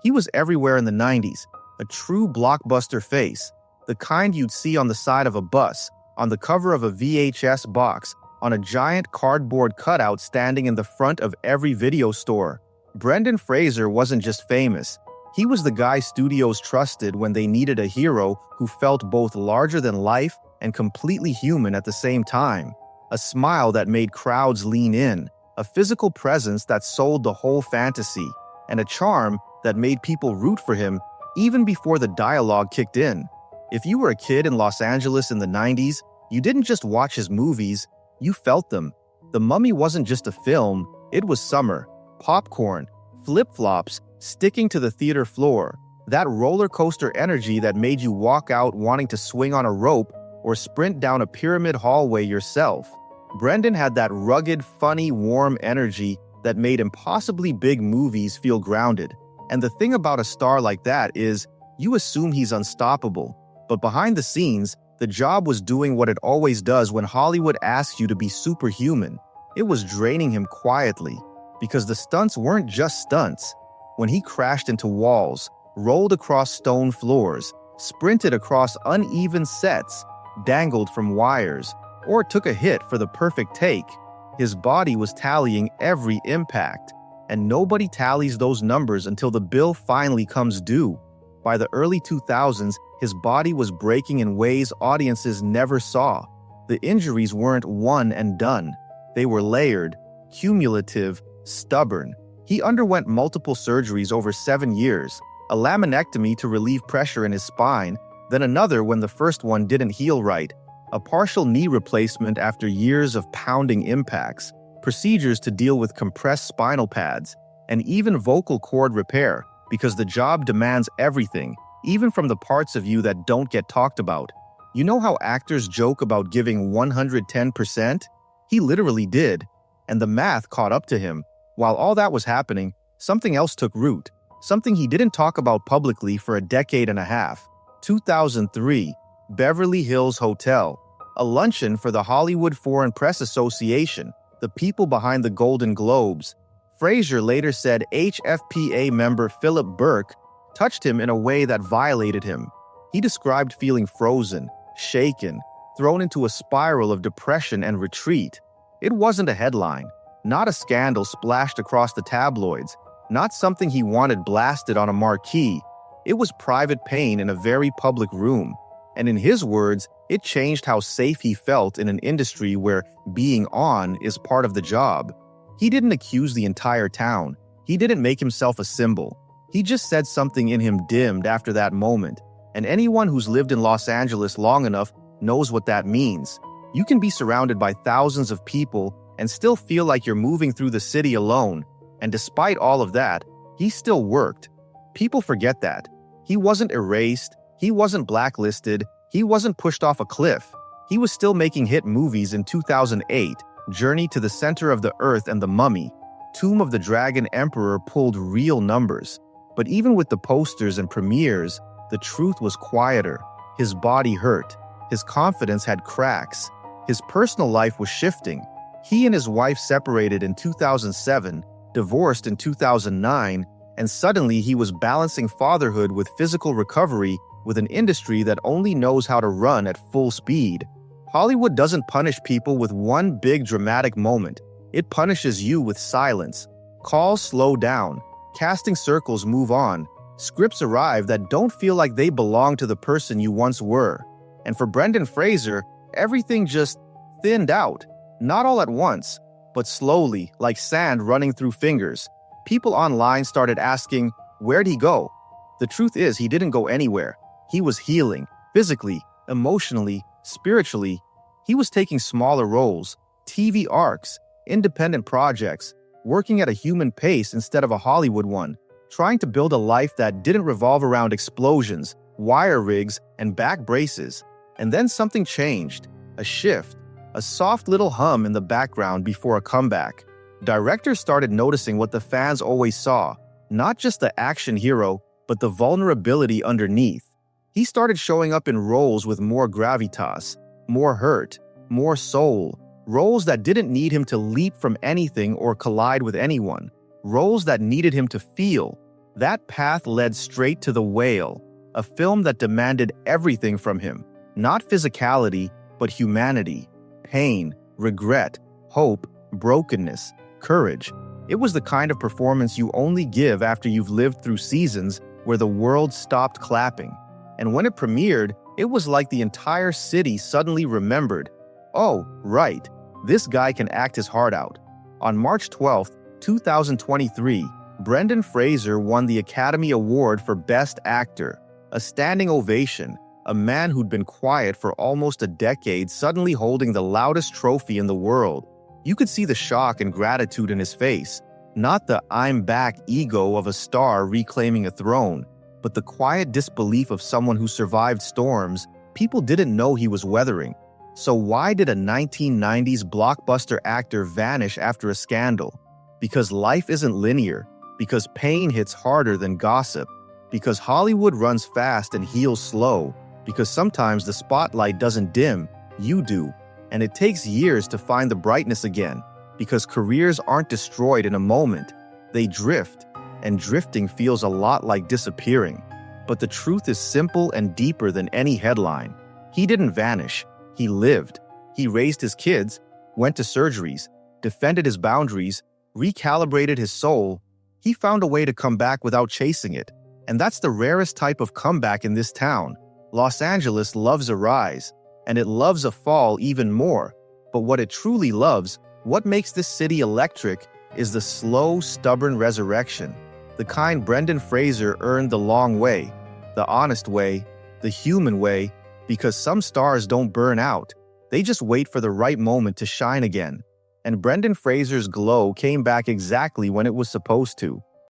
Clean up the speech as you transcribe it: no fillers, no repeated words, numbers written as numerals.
He was everywhere in the 90s, a true blockbuster face, the kind you'd see on the side of a bus, on the cover of a VHS box, on a giant cardboard cutout standing in the front of every video store. Brendan Fraser wasn't just famous. He was the guy studios trusted when they needed a hero who felt both larger than life and completely human at the same time. A smile that made crowds lean in, a physical presence that sold the whole fantasy, and a charm that made people root for him even before the dialogue kicked in. If you were a kid in Los Angeles in the 90s, you didn't just watch his movies, you felt them. The Mummy wasn't just a film, it was summer, popcorn, flip-flops, sticking to the theater floor, that roller coaster energy that made you walk out wanting to swing on a rope or sprint down a pyramid hallway yourself. Brendan had that rugged, funny, warm energy that made impossibly big movies feel grounded. And the thing about a star like that is, you assume he's unstoppable. But behind the scenes, the job was doing what it always does when Hollywood asks you to be superhuman. It was draining him quietly, because the stunts weren't just stunts. When he crashed into walls, rolled across stone floors, sprinted across uneven sets, dangled from wires, or took a hit for the perfect take, his body was tallying every impact. And nobody tallies those numbers until the bill finally comes due. By the early 2000s, his body was breaking in ways audiences never saw. The injuries weren't one and done. They were layered, cumulative, stubborn. He underwent multiple surgeries over 7 years, a laminectomy to relieve pressure in his spine, then another when the first one didn't heal right, a partial knee replacement after years of pounding impacts, procedures to deal with compressed spinal pads, and even vocal cord repair, because the job demands everything, even from the parts of you that don't get talked about. You know how actors joke about giving 110%? He literally did, and the math caught up to him. While all that was happening, something else took root, something he didn't talk about publicly for a decade and a half. 2003, Beverly Hills Hotel, a luncheon for the Hollywood Foreign Press Association, the people behind the Golden Globes. Fraser later said HFPA member Philip Burke touched him in a way that violated him. He described feeling frozen, shaken, thrown into a spiral of depression and retreat. It wasn't a headline, not a scandal splashed across the tabloids, not something he wanted blasted on a marquee. It was private pain in a very public room. And in his words, it changed how safe he felt in an industry where being on is part of the job. He didn't accuse the entire town. He didn't make himself a symbol. He just said something in him dimmed after that moment. And anyone who's lived in Los Angeles long enough knows what that means. You can be surrounded by thousands of people and still feel like you're moving through the city alone. And despite all of that, he still worked. People forget that. He wasn't erased. He wasn't blacklisted. He wasn't pushed off a cliff. He was still making hit movies in 2008. Journey to the Center of the Earth and The Mummy. Tomb of the Dragon Emperor pulled real numbers. But even with the posters and premieres, the truth was quieter. His body hurt. His confidence had cracks. His personal life was shifting. He and his wife separated in 2007, divorced in 2009, and suddenly he was balancing fatherhood with physical recovery with an industry that only knows how to run at full speed. Hollywood doesn't punish people with one big dramatic moment. It punishes you with silence. Calls slow down. Casting circles move on. Scripts arrive that don't feel like they belong to the person you once were. And for Brendan Fraser, everything just thinned out. Not all at once, but slowly, like sand running through fingers. People online started asking, where'd he go? The truth is, he didn't go anywhere. He was healing, physically, emotionally, spiritually. He was taking smaller roles, TV arcs, independent projects, working at a human pace instead of a Hollywood one, trying to build a life that didn't revolve around explosions, wire rigs, and back braces. And then something changed, a shift, a soft little hum in the background before a comeback. Directors started noticing what the fans always saw, not just the action hero, but the vulnerability underneath. He started showing up in roles with more gravitas, more hurt, more soul, roles that didn't need him to leap from anything or collide with anyone, roles that needed him to feel. That path led straight to The Whale, a film that demanded everything from him. Not physicality, but humanity, pain, regret, hope, brokenness, courage. It was the kind of performance you only give after you've lived through seasons where the world stopped clapping. And when it premiered, it was like the entire city suddenly remembered, oh, right, this guy can act his heart out. On March 12, 2023, Brendan Fraser won the Academy Award for Best Actor, a standing ovation, a man who'd been quiet for almost a decade suddenly holding the loudest trophy in the world. You could see the shock and gratitude in his face, not the "I'm back" ego of a star reclaiming a throne, but the quiet disbelief of someone who survived storms people didn't know he was weathering. So why did a 1990s blockbuster actor vanish after a scandal? Because life isn't linear, because pain hits harder than gossip, because Hollywood runs fast and heals slow, because sometimes the spotlight doesn't dim, you do, and it takes years to find the brightness again, because careers aren't destroyed in a moment, they drift, and drifting feels a lot like disappearing. But the truth is simple and deeper than any headline. He didn't vanish, he lived. He raised his kids, went to surgeries, defended his boundaries, recalibrated his soul. He found a way to come back without chasing it. And that's the rarest type of comeback in this town. Los Angeles loves a rise, and it loves a fall even more. But what it truly loves, what makes this city electric, is the slow, stubborn resurrection. The kind Brendan Fraser earned the long way, the honest way, the human way, because some stars don't burn out. They just wait for the right moment to shine again. And Brendan Fraser's glow came back exactly when it was supposed to.